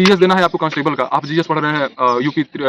GS देना है आपको कांस्टेबल का, आप जीएस पढ़ रहे हैं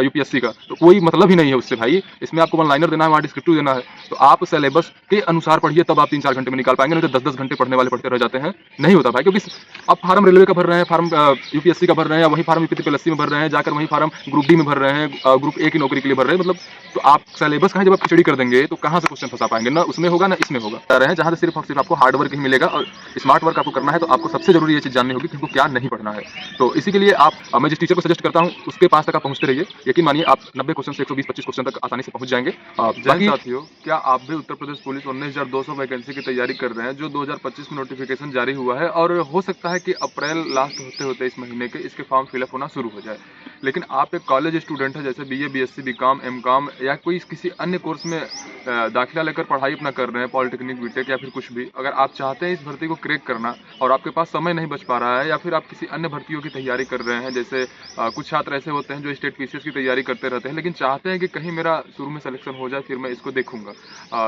यूपीएससी का, तो कोई मतलब ही नहीं है उससे भाई। इसमें आपको वन लाइनर देना है, वहाँ डिस्क्रिप्टिव देना है, तो आप सिलेबस के अनुसार पढ़िए, तब आप 3-4 घंटे में निकाल पाएंगे। नहीं तो 10-10 घंटे पढ़ने वाले पढ़ते रह जाते हैं, नहीं होता भाई। क्योंकि आप फार्म रेलवे का भर रहे हैं, फार्म यूपीएससी का भर रहे हैं, या वही फार्म यूपीएससी में भर रहे हैं, जाकर वही फार्म ग्रुप डी में भर रहे हैं, ग्रुप ए की नौकरी के लिए भर रहे हैं, मतलब तो आप सिलेबस कहाँ, जब आप खिचड़ी कर देंगे तो कहाँ से क्वेश्चन फंसा पाएंगे, ना उसमें होगा ना इसमें होगा। रहे हैं जहाँ से सिर्फ और सिर्फ आपको हार्ड वर्क ही मिलेगा, और स्मार्ट वर्क आपको करना है, तो आपको सबसे जरूरी ये चीज जाननी होगी कि हमको क्या नहीं पढ़ना है। तो इसी के लिए आप मैं जिस टीचर को सजेस्ट करता हूँ उसके पास तक आप पहुंचते रहिए। यकीन मानिए आप 90 क्वेश्चन से 120-25 क्वेश्चन तक आसानी से पहुंच जाएंगे। जैन साथियों, क्या आप भी उत्तर प्रदेश पुलिस 19,200 वैकेंसी की तैयारी कर रहे हैं, जो 2025 में नोटिफिकेशन जारी हुआ है, और हो सकता है कि अप्रैल लास्ट होते होते इस महीने के इसके फॉर्म फिलअप होना शुरू हो जाए, लेकिन आप एक कॉलेज स्टूडेंट है, जैसे बीए, बीएससी, बीकॉम, एमकॉम या कोई किसी अन्य कोर्स में दाखिला लेकर पढ़ाई अपना कर रहे हैं, पॉलिटेक्निक, बीटेक या फिर कुछ भी, अगर आप चाहते हैं इस भर्ती को क्रैक करना और आपके पास समय नहीं बच पा रहा है, या फिर आप किसी अन्य भर्तियों की तैयारी कर रहे हैं, जैसे कुछ छात्र ऐसे होते हैं जो स्टेट पीसीएस की तैयारी करते रहते हैं, लेकिन चाहते हैं कि कहीं मेरा शुरू में सिलेक्शन हो जाए, फिर मैं इसको देखूंगा,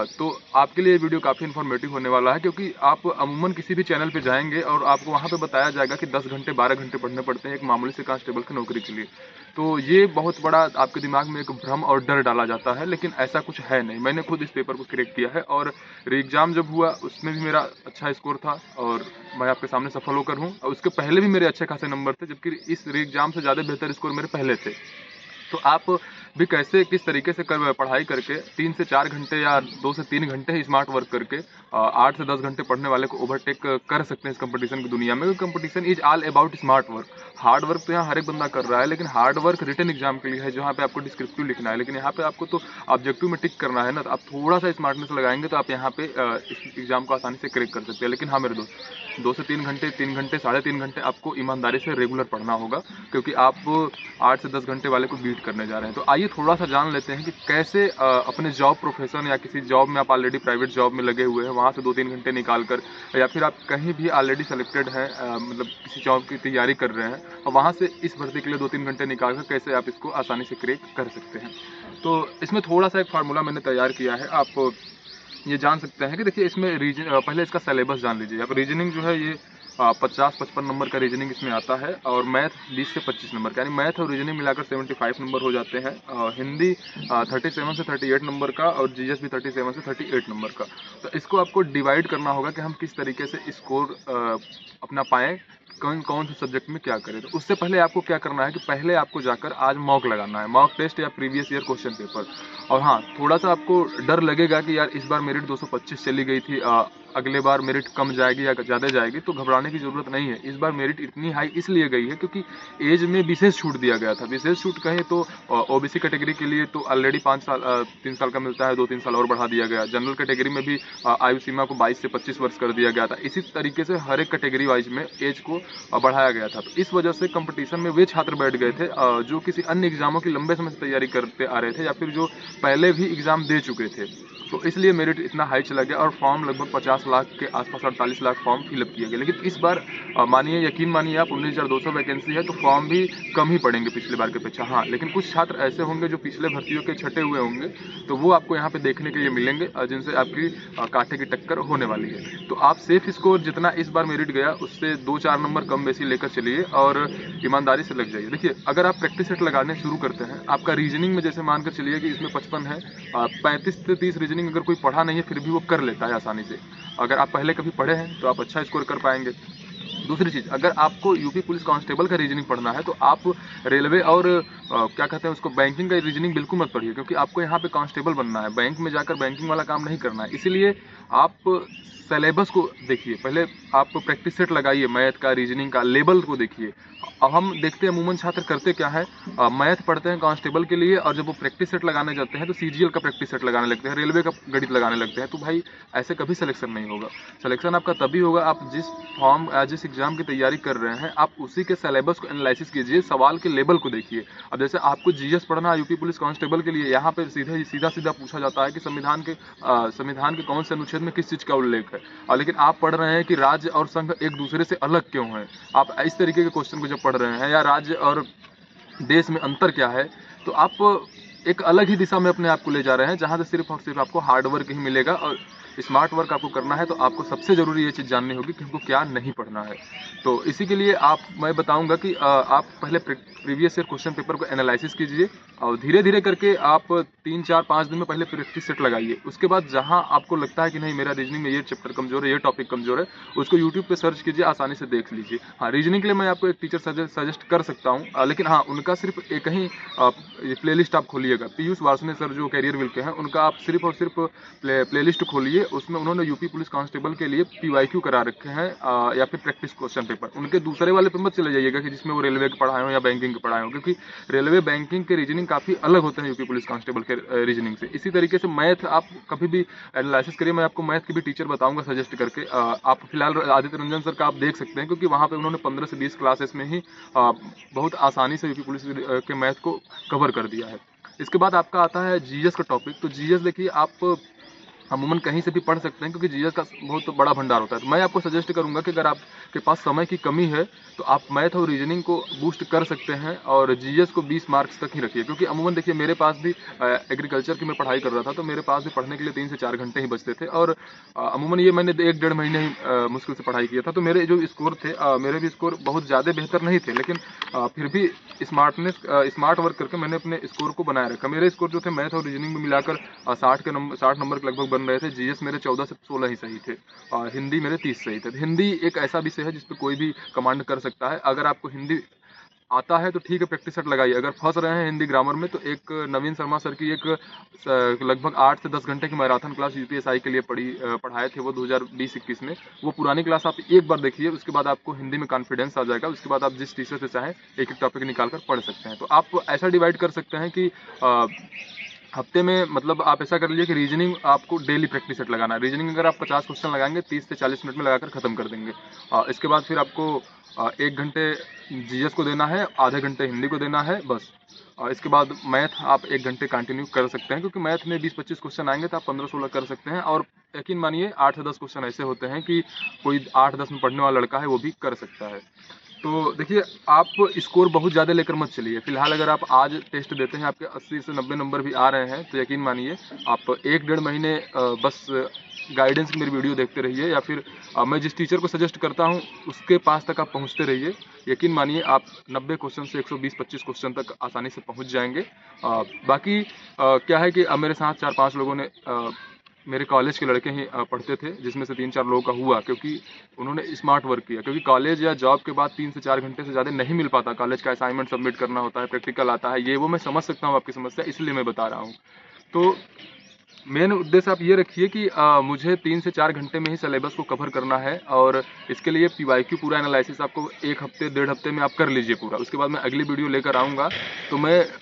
तो आपके लिए वीडियो काफ़ी इन्फॉर्मेटिव होने वाला है। क्योंकि आप अमूमन किसी भी चैनल पे जाएंगे और आपको वहाँ पे बताया जाएगा कि 10 घंटे 12 घंटे पढ़ने पड़ते हैं एक मामूली से कांस्टेबल की नौकरी के लिए। तो ये बहुत बड़ा आपके दिमाग में एक भ्रम और डर डाला जाता है, लेकिन ऐसा कुछ है नहीं। मैंने खुद इस पेपर को क्रैक किया है, और एग्जाम जब हुआ उसमें भी मेरा अच्छा स्कोर था, और मैं आपके सामने सफल होकर हूँ। और उसके पहले भी मेरे अच्छे खासे नंबर थे, जबकि इस एग्जाम से ज़्यादा बेहतर स्कोर मेरे पहले थे। तो आप भी कैसे किस तरीके से पढ़ाई करके 3 से 4 घंटे या 2 से 3 घंटे ही स्मार्ट वर्क करके 8 से 10 घंटे पढ़ने वाले को ओवरटेक कर सकते हैं इस कंपटीशन की दुनिया में। Competition is all about smart work. Hard work तो यहाँ हर एक बंदा कर रहा है, लेकिन हार्ड वर्क रिटन एग्जाम के लिए है, जहाँ पे आपको डिस्क्रिप्टिव लिखना है, लेकिन यहाँ पे आपको तो ऑब्जेक्टिव में टिक करना है ना। तो आप थोड़ा सा स्मार्टनेस लगाएंगे तो आप यहाँ पे इस एग्जाम को आसानी से क्रैक कर सकते हैं। लेकिन हाँ मेरे दोस्त, 2 से 3 घंटे, 3 घंटे, 3.5 घंटे आपको ईमानदारी से रेगुलर पढ़ना होगा, क्योंकि आप 8 से 10 घंटे वाले को बीट करने जा रहे हैं। तो आइए थोड़ा सा जान लेते हैं कि कैसे अपने जॉब प्रोफेशन या किसी जॉब में आप ऑलरेडी प्राइवेट जॉब में लगे हुए हैं, वहाँ से 2-3 घंटे निकाल कर, या फिर आप कहीं भी ऑलरेडी सेलेक्टेड हैं, मतलब किसी जॉब की तैयारी कर रहे हैं, और वहाँ से इस भर्ती के लिए 2-3 घंटे निकाल कर कैसे आप इसको आसानी से क्रैक कर सकते हैं। तो इसमें थोड़ा सा एक फार्मूला मैंने तैयार किया है, आप ये जान सकते हैं कि देखिए इसमें पहले इसका सिलेबस जान लीजिए आप। रीजनिंग जो है ये 50-55 नंबर का रीजनिंग इसमें आता है, और मैथ 20 से 25 नंबर का, यानी मैथ और रीजनिंग मिलाकर 75 नंबर हो जाते हैं। हिंदी 37 से 38 नंबर का, और जीएस भी 37 से 38 नंबर का। तो इसको आपको डिवाइड करना होगा कि हम किस तरीके से स्कोर अपना पाएँ, कौन कौन से सब्जेक्ट में क्या करें। तो उससे पहले आपको क्या करना है कि पहले आपको जाकर आज मॉक लगाना है, मॉक टेस्ट या प्रीवियस ईयर क्वेश्चन पेपर। और हाँ, थोड़ा सा आपको डर लगेगा कि यार इस बार मेरिट 225 चली गई थी, अगले बार मेरिट कम जाएगी या ज़्यादा जाएगी, तो घबराने की ज़रूरत नहीं है। इस बार मेरिट इतनी हाई इसलिए गई है क्योंकि एज में विशेष छूट दिया गया था। विशेष छूट कहें तो ओबीसी कैटेगरी के लिए तो ऑलरेडी 3 साल का मिलता है, 2-3 साल और बढ़ा दिया गया। जनरल कैटेगरी में भी आयु सीमा को 22 से 25 वर्ष कर दिया गया था। इसी तरीके से हर एक कैटेगरी वाइज में एज को बढ़ाया गया था। तो इस वजह से कंपटीशन में वे छात्र बैठ गए थे जो किसी अन्य एग्जामों की लंबे समय से तैयारी करते आ रहे थे, या फिर जो पहले भी एग्जाम दे चुके थे। तो इसलिए मेरिट इतना हाई चला गया, और फॉर्म लगभग 50 लाख के आसपास, 48 लाख फॉर्म फिलअप किए गए। लेकिन इस बार मानिए, यकीन मानिए आप, 19,200 वैकेंसी है, तो फॉर्म भी कम ही पड़ेंगे पिछले बार के अपेक्षा। हाँ, लेकिन कुछ छात्र ऐसे होंगे जो पिछले भर्तियों के छटे हुए होंगे, तो वो आपको यहाँ पे देखने के लिए मिलेंगे, जिनसे आपकी कांटे की टक्कर होने वाली है। तो आप सेफ स्कोर जितना इस बार मेरिट गया उससे 2-4 नंबर कम बेसी लेकर चलिए, और ईमानदारी से लग जाइए। देखिए, अगर आप प्रैक्टिस सेट लगाने शुरू करते हैं, आपका रीजनिंग में जैसे मानकर चलिए कि इसमें 55 है, 35 से 30 रीजनिंग अगर कोई पढ़ा नहीं है फिर भी वो कर लेता है आसानी से। अगर आप पहले कभी पढ़े हैं तो आप अच्छा स्कोर कर पाएंगे। दूसरी चीज़, अगर आपको यूपी पुलिस कांस्टेबल का रीजनिंग पढ़ना है तो आप रेलवे और क्या कहते हैं उसको, बैंकिंग का रीजनिंग बिल्कुल मत पढ़िए, क्योंकि आपको यहाँ पे कांस्टेबल बनना है, बैंक में जाकर बैंकिंग वाला काम नहीं करना है। इसीलिए आप सिलेबस को देखिए, पहले आप प्रैक्टिस सेट लगाइए, मैथ का, रीजनिंग का, लेवल को देखिए। अब हम देखते हैं अमूमन छात्र करते क्या है, मैथ पढ़ते हैं कांस्टेबल के लिए, और जब वो प्रैक्टिस सेट लगाने जाते हैं तो सीजीएल का प्रैक्टिस सेट लगाने लगते हैं, रेलवे का गणित लगाने लगते हैं। तो भाई ऐसे कभी सिलेक्शन नहीं होगा। सिलेक्शन आपका तभी होगा, आप जिस एग्जाम की तैयारी कर रहे हैं आप उसी के सिलेबस को एनालिसिस कीजिए, सवाल के लेवल को देखिए। अब जैसे आपको जीएस पढ़ना है यूपी पुलिस कांस्टेबल के लिए, यहाँ पे सीधा पूछा जाता है कि संविधान के कौन से अनुच्छेद में किस चीज़ का उल्लेख है, लेकिन आप पढ़ रहे हैं कि राज्य और संघ एक दूसरे से अलग क्यों है। आप इस तरीके के क्वेश्चन को जब पढ़ रहे हैं, या राज्य और देश में अंतर क्या है, तो आप एक अलग ही दिशा में अपने आप को ले जा रहे हैं, जहाँ से सिर्फ और सिर्फ आपको हार्ड वर्क ही मिलेगा। और स्मार्ट वर्क आपको करना है तो आपको सबसे ज़रूरी ये चीज़ जाननी होगी कि हमको क्या नहीं पढ़ना है। तो इसी के लिए मैं बताऊंगा कि आप पहले प्रीवियस ईयर क्वेश्चन पेपर को एनालिसिस कीजिए और धीरे धीरे करके आप 3 4 5 दिन में पहले प्रैक्टिस सेट लगाइए। उसके बाद जहां आपको लगता है कि नहीं मेरा रीजनिंग में ये चैप्टर कमजोर है, ये टॉपिक कमजोर है, उसको यूट्यूब पे सर्च कीजिए, आसानी से देख लीजिए। हाँ, रीजनिंग के लिए मैं आपको एक टीचर सजेस्ट कर सकता हूँ, लेकिन हाँ उनका सिर्फ एक ही प्ले लिस्ट आप खोलिएगा। पीयूष वार्ष्णेय सर जो कैरियर विल के हैं, उनका आप सिर्फ और सिर्फ प्ले लिस्ट खोलिए। उसमें उन्होंने यूपी पुलिस कांस्टेबल के लिए PYQ करा रखे हैं या फिर प्रैक्टिस क्वेश्चन पेपर। उनके दूसरे वाले पे मत चले जाइएगा कि जिसमें वो रेलवे के पढ़ाए हो या बैंकिंग के पढ़ाए हो, क्योंकि रेलवे बैंकिंग के रीजनिंग काफ़ी अलग होते हैं यूपी पुलिस कांस्टेबल के रीजनिंग से। इसी तरीके से मैथ आप कभी भी एनालिसिस करिए, मैं आपको मैथ की भी टीचर बताऊंगा सजेस्ट करके। आप फिलहाल आदित्य रंजन सर का आप देख सकते हैं, क्योंकि वहाँ पे उन्होंने 15 से 20 क्लासेस में ही बहुत आसानी से यूपी पुलिस के मैथ को कवर कर दिया है। इसके बाद आपका आता है जीएस का टॉपिक। तो जीएस देखिए आप अमूमन कहीं से भी पढ़ सकते हैं, क्योंकि जीएस का बहुत बड़ा भंडार होता है। तो मैं आपको सजेस्ट करूंगा कि अगर आपके पास समय की कमी है तो आप मैथ और रीजनिंग को बूस्ट कर सकते हैं और जीएस को 20 मार्क्स तक ही रखिए। क्योंकि अमूमन देखिए मेरे पास भी एग्रीकल्चर की मैं पढ़ाई कर रहा था, तो मेरे पास भी पढ़ने के लिए 3 से 4 घंटे ही बचते थे। और अमूमन ये मैंने 1 डेढ़ महीने ही मुश्किल से पढ़ाई किया था। तो मेरे जो स्कोर थे, मेरे भी स्कोर बहुत ज़्यादा बेहतर नहीं थे, लेकिन फिर भी स्मार्ट वर्क करके मैंने अपने स्कोर को बनाए रखा। मेरे स्कोर जो थे मैथ और रीजनिंग में मिलाकर 60 नंबर के लगभग बन रहे थे। जीएस मेरे 14 से 16 ही सही थे और हिंदी मेरे 30 सही थे। हिंदी एक ऐसा विषय है जिस पर कोई भी कमांड कर सकता है। अगर आपको हिंदी आता है तो ठीक है, प्रैक्टिस सेट लगाइए। अगर फंस रहे हैं हिंदी ग्रामर में तो एक नवीन शर्मा सर की एक लगभग 8 से 10 घंटे की मैराथन क्लास यूपीएसआई के लिए पढ़ाए थे वो 2020-21 में। वो पुरानी क्लास आप एक बार देखिए, उसके बाद आपको हिंदी में कॉन्फिडेंस आ जाएगा। उसके बाद आप जिस टीचर से चाहें एक एक टॉपिक निकाल कर पढ़ सकते हैं। तो आप ऐसा डिवाइड कर सकते हैं कि हफ्ते में, मतलब आप ऐसा कर लीजिए कि रीजनिंग आपको डेली प्रैक्टिस सेट लगाना है। रीजनिंग अगर आप 50 क्वेश्चन लगाएंगे 30 से 40 मिनट में लगाकर खत्म कर देंगे। इसके बाद फिर आपको 1 घंटे जीएस को देना है, आधे घंटे हिंदी को देना है, बस। इसके बाद मैथ आप 1 घंटे कंटिन्यू कर सकते हैं, क्योंकि मैथ में 20-25 क्वेश्चन आएंगे तो आप 15-16 कर सकते हैं। और यकीन मानिए 8 से 10 क्वेश्चन ऐसे होते हैं कि कोई 8-10 में पढ़ने वाला लड़का है वो भी कर सकता है। तो देखिए आप स्कोर बहुत ज़्यादा लेकर मत चलिए। फिलहाल अगर आप आज टेस्ट देते हैं, आपके 80 से 90 नंबर भी आ रहे हैं, तो यकीन मानिए आप 1 डेढ़ महीने बस गाइडेंस की मेरी वीडियो देखते रहिए, या फिर मैं जिस टीचर को सजेस्ट करता हूं उसके पास तक आप पहुंचते रहिए। यकीन मानिए आप 90 क्वेश्चन से 120-25 क्वेश्चन तक आसानी से पहुंच जाएंगे। बाकी क्या है कि अब मेरे साथ 4-5 लोगों ने मेरे कॉलेज के लड़के ही पढ़ते थे, जिसमें से 3-4 लोगों का हुआ, क्योंकि उन्होंने स्मार्ट वर्क किया। क्योंकि कॉलेज या जॉब के बाद 3 से 4 घंटे से ज़्यादा नहीं मिल पाता। कॉलेज का असाइनमेंट सबमिट करना होता है, प्रैक्टिकल आता है, ये वो मैं समझ सकता हूँ आपकी समस्या, इसलिए मैं बता रहा हूँ। तो मेन उद्देश्य आप ये रखिए कि मुझे 3 से 4 घंटे में ही सिलेबस को कवर करना है, और इसके लिए PYQ पूरा एनालिसिस आपको 1 हफ्ते 1.5 हफ्ते में आप कर लीजिए पूरा। उसके बाद मैं अगली वीडियो लेकर आऊँगा। तो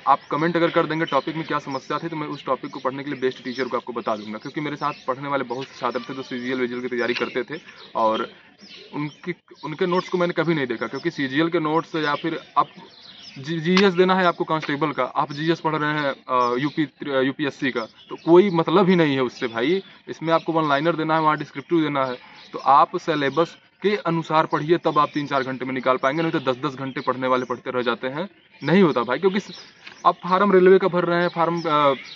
आप कमेंट अगर कर देंगे टॉपिक में क्या समस्या थी, तो मैं उस टॉपिक को पढ़ने के लिए बेस्ट टीचर को आपको बता दूंगा। क्योंकि मेरे साथ पढ़ने वाले बहुत से छात्र थे जो CGL विजिल की तैयारी करते थे, और उनके नोट्स को मैंने कभी नहीं देखा। क्योंकि CGL के नोट्स या फिर आप जीएस देना है आपको कांस्टेबल का, आप जीएस पढ़ रहे हैं यूपीएससी का, तो कोई मतलब ही नहीं है उससे भाई। इसमें आपको वन लाइनर देना है, वहाँ डिस्क्रिप्टिव देना है। तो आप सिलेबस के अनुसार पढ़िए, तब आप 3-4 घंटे में निकाल पाएंगे। नहीं तो 10-10 घंटे पढ़ने वाले पढ़ते रह जाते हैं, नहीं होता भाई। क्योंकि आप फार्म रेलवे का भर रहे हैं, फार्म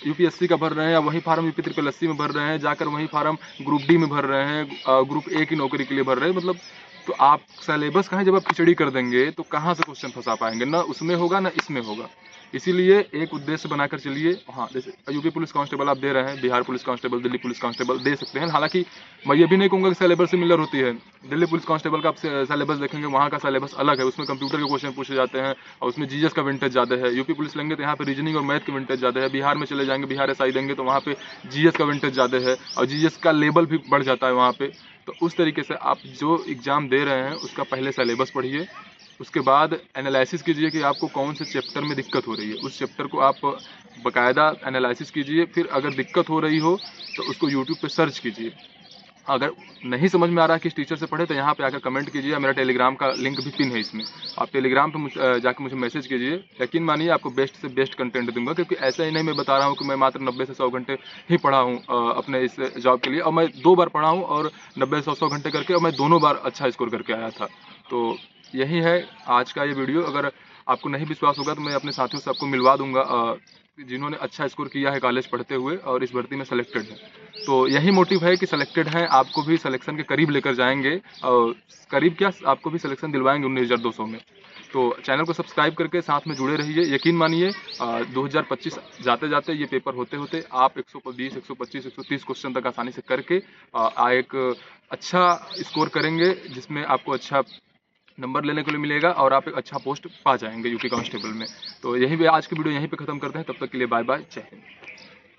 यूपीएससी का भर रहे हैं, या वही फार्म यूपी SSC में भर रहे हैं, जाकर वही फार्म ग्रुप डी में भर रहे हैं, ग्रुप ए की नौकरी के लिए भर रहे हैं। मतलब तो आप सिलेबस कहाँ, जब आप खिचड़ी कर देंगे तो कहाँ से क्वेश्चन फंसा पाएंगे, ना उसमें होगा ना इसमें होगा। इसीलिए एक उद्देश्य बनाकर चलिए। हाँ, जैसे यूपी पुलिस कांस्टेबल आप दे रहे हैं, Bihar police constable, Delhi police constable दे सकते हैं। हालांकि मैं ये भी नहीं कहूँगा कि सिलेबस सिमिलर होती है। दिल्ली पुलिस कांस्टेबल का आप सिलेबस देखेंगे, वहाँ का सिलेबस अलग है, उसमें कंप्यूटर के क्वेश्चन पूछे जाते हैं और उसमें जीएस का विंटेज ज़्यादा है। यूपी पुलिस लेंगे तो यहाँ पे रीजनिंग और मैथ का विंटेज ज़्यादा है। बिहार में चले जाएंगे, बिहार SI देंगे तो वहाँ पे जीएस का विंटेज ज़्यादा है और जीएस का लेवल भी बढ़ जाता है वहाँ पे। तो उस तरीके से आप जो एग्ज़ाम दे रहे हैं उसका पहले सिलेबस पढ़िए, उसके बाद एनालिसिस कीजिए कि आपको कौन से चैप्टर में दिक्कत हो रही है। उस चैप्टर को आप बाकायदा एनालिसिस कीजिए। फिर अगर दिक्कत हो रही हो तो उसको यूट्यूब पे सर्च कीजिए। अगर नहीं समझ में आ रहा है किस टीचर से पढ़े तो यहाँ पे आकर कमेंट कीजिए। मेरा टेलीग्राम का लिंक भी पिन है इसमें, आप टेलीग्राम पे जाकर मुझे मैसेज कीजिए। यकीन मानिए आपको बेस्ट से बेस्ट कंटेंट दूंगा, क्योंकि ऐसा ही नहीं मैं बता रहा हूँ कि मैं मात्र 90 से 100 घंटे ही पढ़ा हूँ अपने इस जॉब के लिए, और मैं 2 बार पढ़ा हूँ और 90 से 100 घंटे करके, और मैं दोनों बार अच्छा स्कोर करके आया था। तो यही है आज का ये वीडियो। अगर आपको नहीं विश्वास होगा तो मैं अपने साथियों से आपको मिलवा दूंगा जिन्होंने अच्छा स्कोर किया है कॉलेज पढ़ते हुए और इस भर्ती में सेलेक्टेड है। तो यही मोटिव है कि सेलेक्टेड हैं, आपको भी सिलेक्शन के करीब लेकर जाएंगे और करीब क्या, आपको भी सिलेक्शन दिलवाएंगे 19,200 में। तो चैनल को सब्सक्राइब करके साथ में जुड़े रहिए। यकीन मानिए 2025 जाते जाते ये पेपर होते होते आप 120, 125, 130 क्वेश्चन तक आसानी से करके एक अच्छा स्कोर करेंगे, जिसमें आपको अच्छा नंबर लेने के लिए मिलेगा और आप एक अच्छा पोस्ट पा जाएंगे यूपी कांस्टेबल में। तो यही भी आज की वीडियो यहीं पे खत्म करते हैं। तब तक के लिए बाय बाय, जय हिंद।